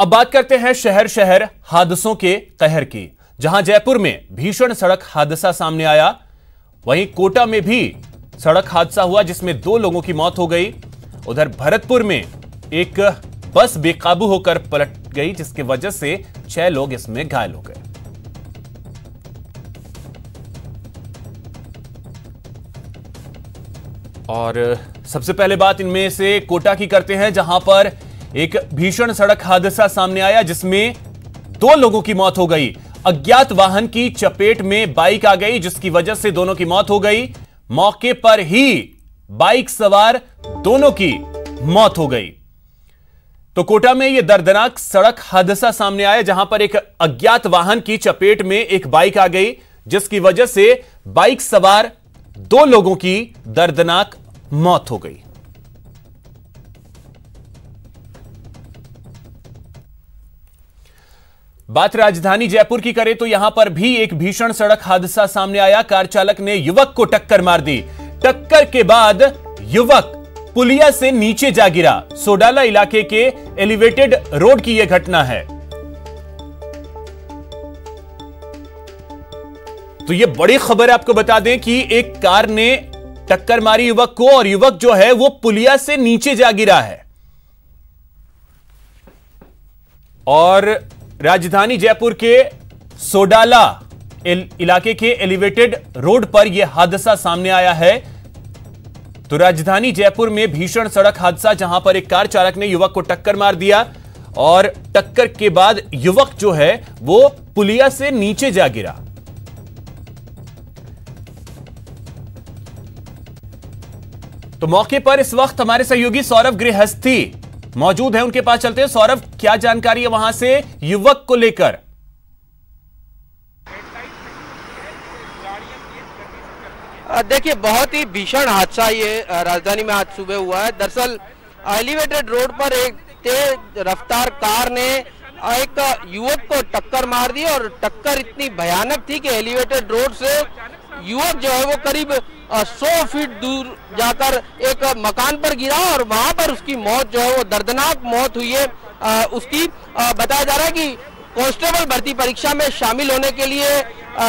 अब बात करते हैं शहर शहर हादसों के कहर की, जहां जयपुर में भीषण सड़क हादसा सामने आया, वहीं कोटा में भी सड़क हादसा हुआ जिसमें 2 लोगों की मौत हो गई। उधर भरतपुर में एक बस बेकाबू होकर पलट गई जिसकी वजह से 6 लोग इसमें घायल हो गए। और सबसे पहले बात इनमें से कोटा की करते हैं, जहां पर एक भीषण सड़क हादसा सामने आया जिसमें 2 लोगों की मौत हो गई। अज्ञात वाहन की चपेट में बाइक आ गई जिसकी वजह से दोनों की मौत हो गई। मौके पर ही बाइक सवार दोनों की मौत हो गई। तो कोटा में यह दर्दनाक सड़क हादसा सामने आया जहां पर एक अज्ञात वाहन की चपेट में एक बाइक आ गई जिसकी वजह से बाइक सवार 2 लोगों की दर्दनाक मौत हो गई। बात राजधानी जयपुर की करें तो यहां पर भी एक भीषण सड़क हादसा सामने आया। कार चालक ने युवक को टक्कर मार दी। टक्कर के बाद युवक पुलिया से नीचे जा गिरा। सोडाला इलाके के एलिवेटेड रोड की यह घटना है। तो यह बड़ी खबर है, आपको बता दें कि एक कार ने टक्कर मारी युवक को और युवक जो है वो पुलिया से नीचे जा गिरा है। और राजधानी जयपुर के सोडाला इलाके के एलिवेटेड रोड पर यह हादसा सामने आया है। तो राजधानी जयपुर में भीषण सड़क हादसा जहां पर एक कार चालक ने युवक को टक्कर मार दिया और टक्कर के बाद युवक जो है वो पुलिया से नीचे जा गिरा। तो मौके पर इस वक्त हमारे सहयोगी सौरभ गृहस्थी मौजूद है, उनके पास चलते हैं। सौरभ, क्या जानकारी है वहां से युवक को लेकर? देखिए, बहुत ही भीषण हादसा ये राजधानी में आज सुबह हुआ है। दरअसल एलिवेटेड रोड पर एक तेज रफ्तार कार ने एक युवक को टक्कर मार दी और टक्कर इतनी भयानक थी कि एलिवेटेड रोड से युवक जो है वो करीब 100 फीट दूर जाकर एक मकान पर गिरा और वहां पर उसकी मौत जो है वो दर्दनाक मौत हुई है। उसकी बताया जा रहा है कि कांस्टेबल भर्ती परीक्षा में शामिल होने के लिए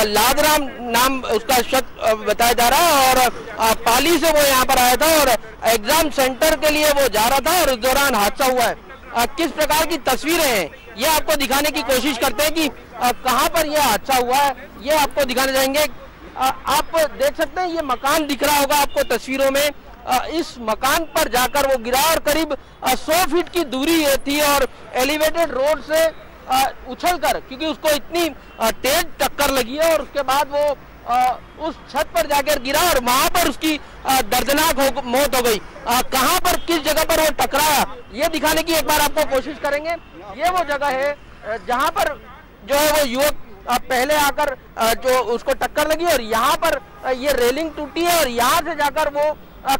लादराम नाम उसका शख्स बताया जा रहा है और पाली से वो यहाँ पर आया था और एग्जाम सेंटर के लिए वो जा रहा था और उस दौरान हादसा हुआ है। किस प्रकार की तस्वीरें हैं ये आपको दिखाने की कोशिश करते हैं कि कहाँ पर यह हादसा हुआ है, ये आपको दिखाने जाएंगे। आप देख सकते हैं ये मकान दिख रहा होगा आपको तस्वीरों में। इस मकान पर जाकर वो गिरा और करीब 100 फीट की दूरी ये थी और एलिवेटेड रोड से उछलकर, क्योंकि उसको इतनी तेज टक्कर लगी है और उसके बाद वो उस छत पर जाकर गिरा और वहां पर उसकी दर्दनाक मौत हो गई। कहां पर, किस जगह पर वो टकराया ये दिखाने की एक बार आपको कोशिश करेंगे। ये वो जगह है जहां पर जो है वो युवक पहले आकर जो उसको टक्कर लगी और यहाँ पर ये रेलिंग टूटी है और यहाँ से जाकर वो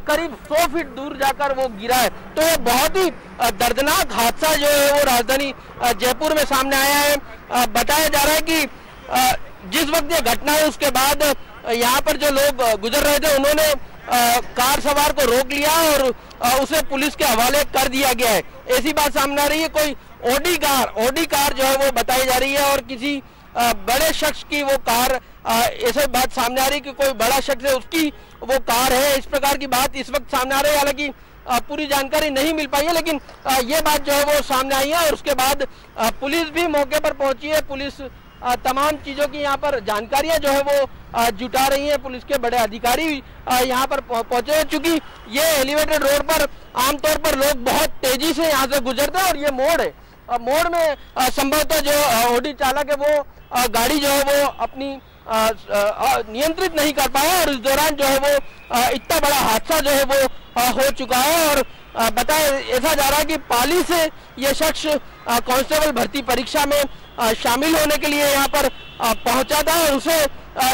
करीब 100 फीट दूर जाकर वो गिरा है। तो ये बहुत ही दर्दनाक हादसा जो है वो राजधानी जयपुर में सामने आया है। बताया जा रहा है कि जिस वक्त ये घटना है उसके बाद यहाँ पर जो लोग गुजर रहे थे उन्होंने कार सवार को रोक लिया और उसे पुलिस के हवाले कर दिया गया है। ऐसी बात सामने आ रही है। कोई ऑडी कार जो है वो बताई जा रही है और किसी बड़े शख्स की वो कार, ऐसे बात सामने आ रही है कि कोई बड़ा शख्स है उसकी वो कार है। इस प्रकार की बात इस वक्त सामने आ रही है। हालांकि पूरी जानकारी नहीं मिल पाई है लेकिन ये बात जो है वो सामने आई है और उसके बाद पुलिस भी मौके पर पहुंची है। पुलिस तमाम चीजों की यहाँ पर जानकारियां जो है वो जुटा रही है। पुलिस के बड़े अधिकारी यहाँ पर पहुंचे हैं। चूंकि ये एलिवेटेड रोड पर आमतौर पर लोग बहुत तेजी से यहाँ से गुजरते हैं और ये मोड़ है। मोड़ में संभवतः जो ऑडी चालक है वो गाड़ी जो है वो अपनी नियंत्रित नहीं कर पाया और इस दौरान जो है वो इतना बड़ा हादसा जो है वो हो चुका है। और बताया ऐसा जा रहा है कि पाली से ये शख्स कांस्टेबल भर्ती परीक्षा में शामिल होने के लिए यहाँ पर पहुंचा था और उसे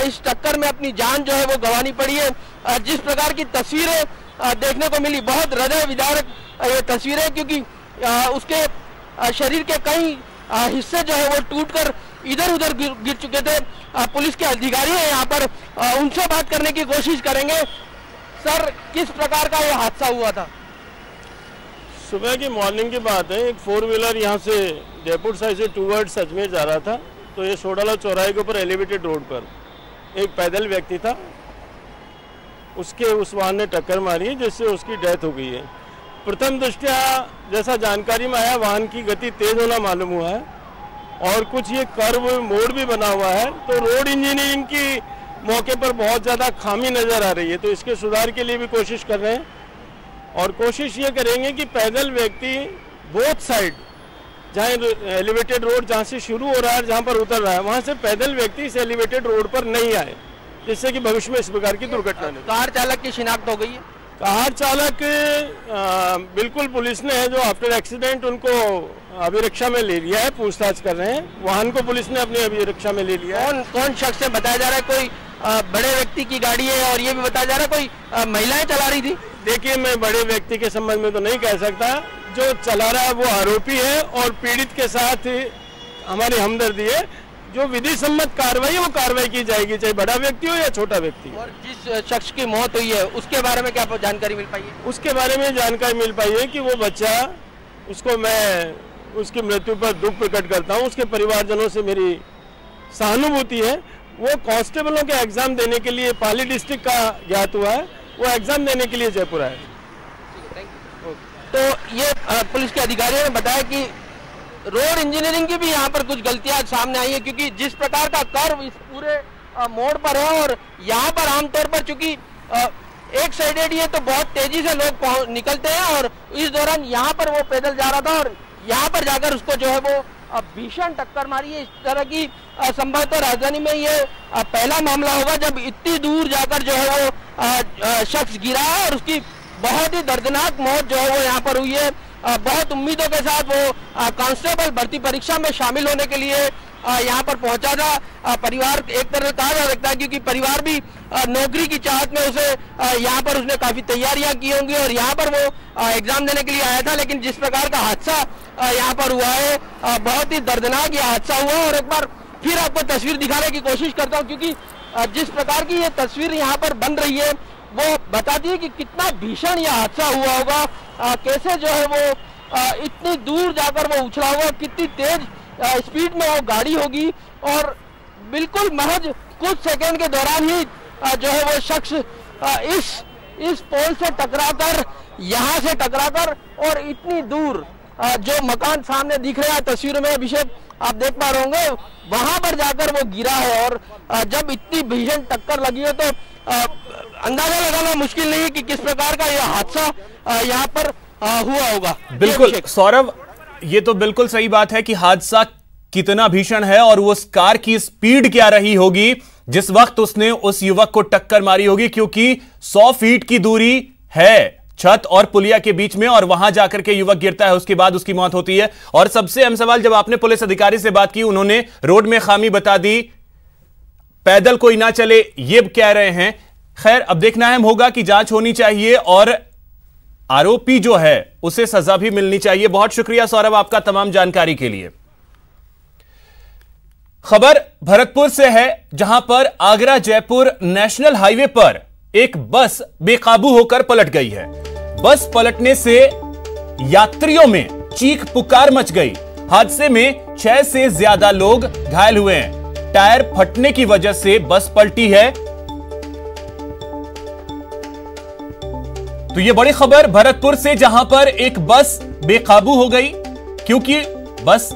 इस टक्कर में अपनी जान जो है वो गंवानी पड़ी है। जिस प्रकार की तस्वीरें देखने को मिली, बहुत हृदय विदारक ये तस्वीरें, क्योंकि उसके शरीर के कई हिस्से जो है वो टूटकर इधर उधर गिर चुके थे। पुलिस के अधिकारी हैं यहाँ पर, उनसे बात करने की कोशिश करेंगे। सर, किस प्रकार का ये हादसा हुआ था? सुबह की मॉर्निंग की बात है। एक 4 व्हीलर यहाँ से जयपुर साइड से टूवर्ड्स अजमेर जा रहा था, तो ये सोडाला चौराहे के ऊपर एलिवेटेड रोड पर एक पैदल व्यक्ति था, उसके उस वाहन ने टक्कर मारी जिससे उसकी डेथ हो गई है। प्रथम दृष्टया जैसा जानकारी में आया, वाहन की गति तेज होना मालूम हुआ है और कुछ ये कर्व मोड़ भी बना हुआ है, तो रोड इंजीनियरिंग की मौके पर बहुत ज़्यादा खामी नज़र आ रही है। तो इसके सुधार के लिए भी कोशिश कर रहे हैं और कोशिश ये करेंगे कि पैदल व्यक्ति बोथ साइड, जहाँ एलिवेटेड रोड जहाँ से शुरू हो रहा है जहाँ पर उतर रहा है, वहाँ से पैदल व्यक्ति इस एलिवेटेड रोड पर नहीं आए, जिससे कि भविष्य में इस प्रकार की दुर्घटना नहीं। कार चालक की शिनाख्त हो गई है? कार चालक बिल्कुल पुलिस ने है जो आफ्टर एक्सीडेंट उनको अभिरक्षा में ले लिया है, पूछताछ कर रहे हैं। वाहन को पुलिस ने अपनी अभिरक्षा में ले लिया है। कौन शख्स है बताया जा रहा है? कोई बड़े व्यक्ति की गाड़ी है और ये भी बताया जा रहा है कोई महिलाएं चला रही थी? देखिए, मैं बड़े व्यक्ति के संबंध में तो नहीं कह सकता, जो चला रहा है वो आरोपी है और पीड़ित के साथ हमारी हमदर्दी है। जो विधि सम्मत कार्रवाई है वो कार्रवाई की जाएगी, चाहे बड़ा व्यक्ति हो या छोटा व्यक्ति। और जिस शख्स की मौत हुई है उसके बारे में क्या जानकारी मिल पाई है? उसके बारे में जानकारी मिल पाई है कि वो बच्चा, उसको मैं उसकी मृत्यु पर दुख प्रकट करता हूँ, उसके परिवारजनों से मेरी सहानुभूति है। वो कांस्टेबलों के एग्जाम देने के लिए पाली डिस्ट्रिक्ट का ज्ञात हुआ है, वो एग्जाम देने के लिए जयपुर आए। तो ये पुलिस के अधिकारियों ने बताया कि रोड इंजीनियरिंग की भी यहाँ पर कुछ गलतियां सामने आई है, क्योंकि जिस प्रकार का कर्व इस पूरे मोड़ पर है और यहाँ पर आमतौर पर चूंकि एक साइडेड ये तो बहुत तेजी से लोग निकलते हैं और इस दौरान यहाँ पर वो पैदल जा रहा था और यहाँ पर जाकर उसको जो है वो भीषण टक्कर मारी है। इस तरह की संभवतः राजधानी में ये पहला मामला होगा जब इतनी दूर जाकर जो है वो शख्स गिरा है और उसकी बहुत ही दर्दनाक मौत जो है वो यहाँ पर हुई है। बहुत उम्मीदों के साथ वो कांस्टेबल भर्ती परीक्षा में शामिल होने के लिए यहाँ पर पहुंचा था। परिवार एक तरह कहा जा सकता है, क्योंकि परिवार भी नौकरी की चाहत में उसे यहाँ पर उसने काफी तैयारियां की होंगी और यहाँ पर वो एग्जाम देने के लिए आया था। लेकिन जिस प्रकार का हादसा यहाँ पर हुआ है, बहुत ही दर्दनाक ये हादसा हुआ। और एक बार फिर आपको तस्वीर दिखाने की कोशिश करता हूँ, क्योंकि जिस प्रकार की ये तस्वीर यहाँ पर बन रही है वो बताती है कि कितना भीषण यह हादसा हुआ होगा। कैसे जो है वो इतनी दूर जाकर वो उछला होगा, कितनी तेज स्पीड में वो गाड़ी होगी और बिल्कुल महज कुछ सेकंड के दौरान ही जो है वो शख्स इस पोल से टकराकर, यहाँ से टकराकर और इतनी दूर जो मकान सामने दिख रहा है तस्वीरों में, अभिषेक आप देख पा रहे होंगे, वहां पर जाकर वो गिरा है। और जब इतनी भीषण टक्कर लगी हो तो अंदाजा लगाना मुश्किल नहीं है कि किस प्रकार का यह हादसा यहाँ पर हुआ होगा। बिल्कुल सौरभ, ये तो बिल्कुल सही बात है कि हादसा कितना भीषण है और उस कार की स्पीड क्या रही होगी जिस वक्त उसने उस युवक को टक्कर मारी होगी, क्योंकि 100 फीट की दूरी है छत और पुलिया के बीच में और वहां जाकर के युवक गिरता है, उसके बाद उसकी मौत होती है। और सबसे अहम सवाल, जब आपने पुलिस अधिकारी से बात की, उन्होंने रोड में खामी बता दी, पैदल कोई ना चले ये कह रहे हैं। खैर, अब देखना अहम होगा कि जांच होनी चाहिए और आरोपी जो है उसे सजा भी मिलनी चाहिए। बहुत शुक्रिया सौरभ आपका तमाम जानकारी के लिए। खबर भरतपुर से है, जहां पर आगरा जयपुर नेशनल हाईवे पर एक बस बेकाबू होकर पलट गई है। बस पलटने से यात्रियों में चीख पुकार मच गई। हादसे में 6 से ज्यादा लोग घायल हुए हैं। टायर फटने की वजह से बस पलटी है। तो यह बड़ी खबर भरतपुर से, जहां पर एक बस बेकाबू हो गई क्योंकि बस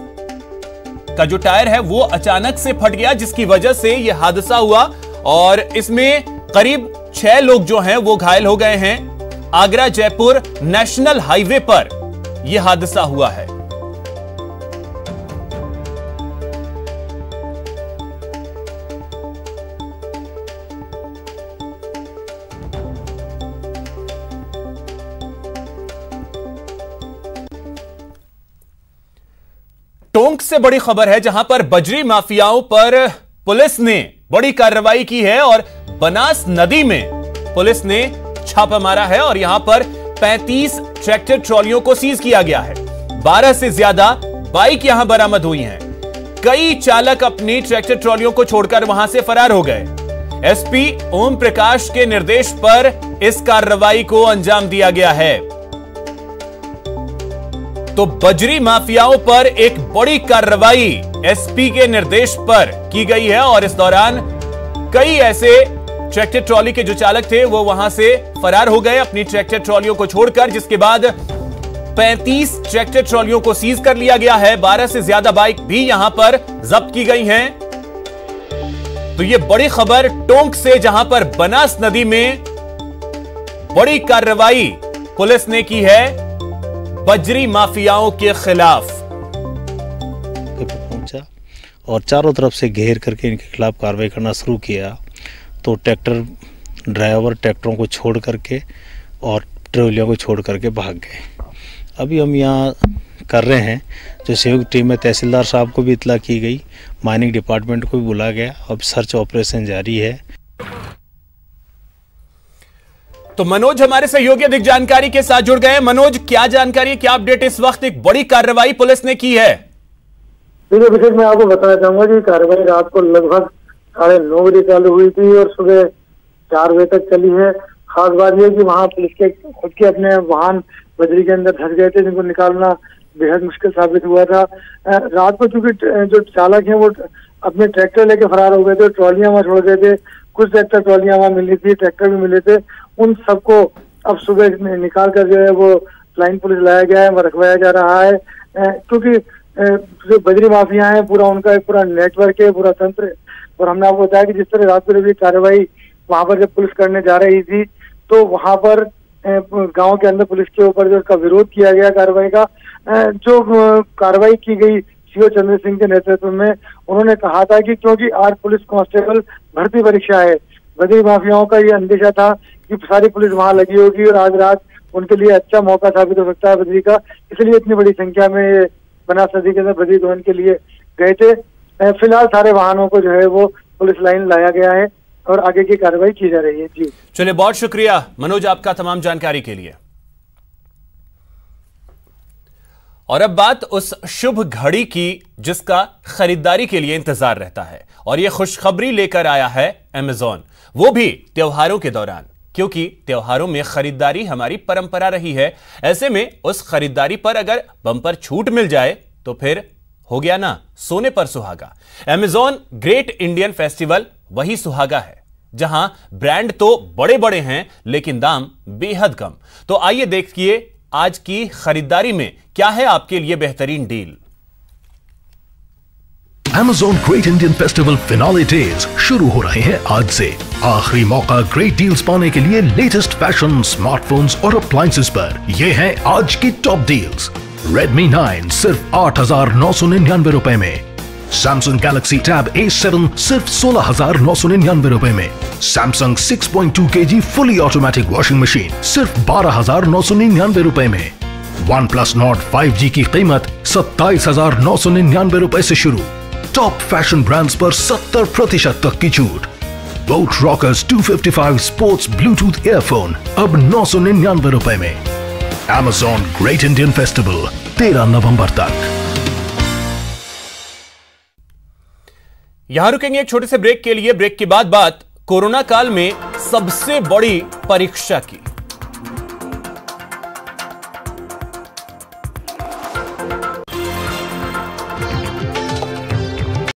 का जो टायर है वो अचानक से फट गया, जिसकी वजह से यह हादसा हुआ और इसमें करीब 6 लोग जो हैं वो घायल हो गए हैं। आगरा जयपुर नेशनल हाईवे पर यह हादसा हुआ है। टोंक से बड़ी खबर है, जहां पर बजरी माफियाओं पर पुलिस ने बड़ी कार्रवाई की है और बनास नदी में पुलिस ने छापा मारा है और यहां पर 35 ट्रैक्टर ट्रॉलियों को सीज किया गया है। 12 से ज्यादा बाइक यहां बरामद हुई हैं। कई चालक अपनी ट्रैक्टर ट्रॉलियों को छोड़कर वहां से फरार हो गए। एसपी ओम प्रकाश के निर्देश पर इस कार्रवाई को अंजाम दिया गया है। तो बजरी माफियाओं पर एक बड़ी कार्रवाई एसपी के निर्देश पर की गई है और इस दौरान कई ऐसे ट्रैक्टर ट्रॉली के जो चालक थे वो वहां से फरार हो गए अपनी ट्रैक्टर ट्रॉलियों को छोड़कर, जिसके बाद 35 ट्रैक्टर ट्रॉलियों को सीज कर लिया गया है। 12 से ज्यादा बाइक भी यहां पर जब्त की गई हैं। तो यह बड़ी खबर टोंक से, जहां पर बनास नदी में बड़ी कार्रवाई पुलिस ने की है बजरी माफियाओं के खिलाफ। पहुंचा और चारों तरफ से घेर करके इनके खिलाफ कार्रवाई करना शुरू किया, तो ट्रैक्टर ड्राइवर ट्रैक्टरों को छोड़ करके और ट्रॉलियों को छोड़ करके भाग गए। अभी हम यहाँ कर रहे हैं, जो संयुक्त टीम में तहसीलदार साहब को भी इतला की गई, माइनिंग डिपार्टमेंट को भी बुलाया गया, अब सर्च ऑपरेशन जारी है। तो मनोज हमारे सहयोगी अधिक जानकारी के साथ जुड़ गए। मनोज, क्या जानकारी, क्या अपडेट? इस वक्त एक बड़ी कार्रवाई पुलिस ने की है। विशेष मैं आपको बताना चाहूंगा कि कार्रवाई रात को लगभग 9:30 बजे चालू हुई थी और सुबह 4 बजे तक चली है। खास बात यह कि वहाँ पुलिस के खुद के अपने वाहन बजरी के अंदर धंस गए थे, जिनको निकालना बेहद मुश्किल साबित हुआ था। रात को चूंकि जो चालक हैं वो अपने ट्रैक्टर लेके फरार हो गए थे, ट्रॉलियां वहाँ छोड़ गए थे, कुछ ट्रैक्टर ट्रॉलियां वहाँ मिली थी, ट्रैक्टर भी मिले थे। उन सबको अब सुबह निकाल कर जो है वो फ्लाइंग पुलिस लाया गया है, वह रखवाया जा रहा है, क्योंकि जो बजरी माफिया है पूरा उनका एक पूरा नेटवर्क है, पूरा तंत्र। और हमने आपको बताया कि जिस तरह रात को जब कार्रवाई वहां पर जब पुलिस करने जा रही थी, तो वहां पर गांव के अंदर पुलिस के ऊपर जो उसका विरोध किया गया कार्रवाई का, जो कार्रवाई की गई सीओ चंद्र सिंह के नेतृत्व में, उन्होंने कहा था कि क्योंकि आज पुलिस कांस्टेबल भर्ती परीक्षा है, बजरी माफियाओं का ये अंदेशा था कि सारी पुलिस वहां लगी होगी और आज रात उनके लिए अच्छा मौका साबित हो सकता है बजरी का, इसलिए इतनी बड़ी संख्या में बनास नदी के अंदर बजरी दोहन के लिए गए थे। फिलहाल सारे वाहनों को जो है वो पुलिस लाइन लाया गया है और आगे की कार्रवाई की जा रही है। जी चलिए, बहुत शुक्रिया मनोज आपका तमाम जानकारी के लिए। और अब बात उस शुभ घड़ी की जिसका खरीदारी के लिए इंतजार रहता है, और यह खुशखबरी लेकर आया है अमेज़न, वो भी त्योहारों के दौरान, क्योंकि त्योहारों में खरीदारी हमारी परंपरा रही है। ऐसे में उस खरीदारी पर अगर बम्पर छूट मिल जाए तो फिर हो गया ना सोने पर सुहागा। अमेज़न ग्रेट इंडियन फेस्टिवल वही सुहागा है, जहां ब्रांड तो बड़े बड़े हैं लेकिन दाम बेहद कम। तो आइए देखिए आज की खरीदारी में क्या है आपके लिए बेहतरीन deal. Amazon Great Indian Festival Finale Days शुरू हो रहे हैं आज से। आखिरी मौका ग्रेट डील्स पाने के लिए लेटेस्ट फैशन, स्मार्टफोन्स और अप्लायंसेस पर। ये हैं आज की टॉप डील्स। Redmi 9 सिर्फ 8,999 रुपए में, Samsung Galaxy Tab A7 सिर्फ 16,999 रुपए में, Samsung 6.2 kg fully automatic washing machine सिर्फ 12,999 रुपए में, OnePlus Nord 5G की कीमत 27,999 रुपए से शुरू। टॉप फैशन ब्रांड्स पर 70% तक की छूट। Boat Rockerz 255 sports Bluetooth earphone अब 999 रुपए में। Amazon Great Indian Festival 13 नवंबर तक। यहां रुकेंगे एक छोटे से ब्रेक के लिए। ब्रेक के बाद बात कोरोना काल में सबसे बड़ी परीक्षा की।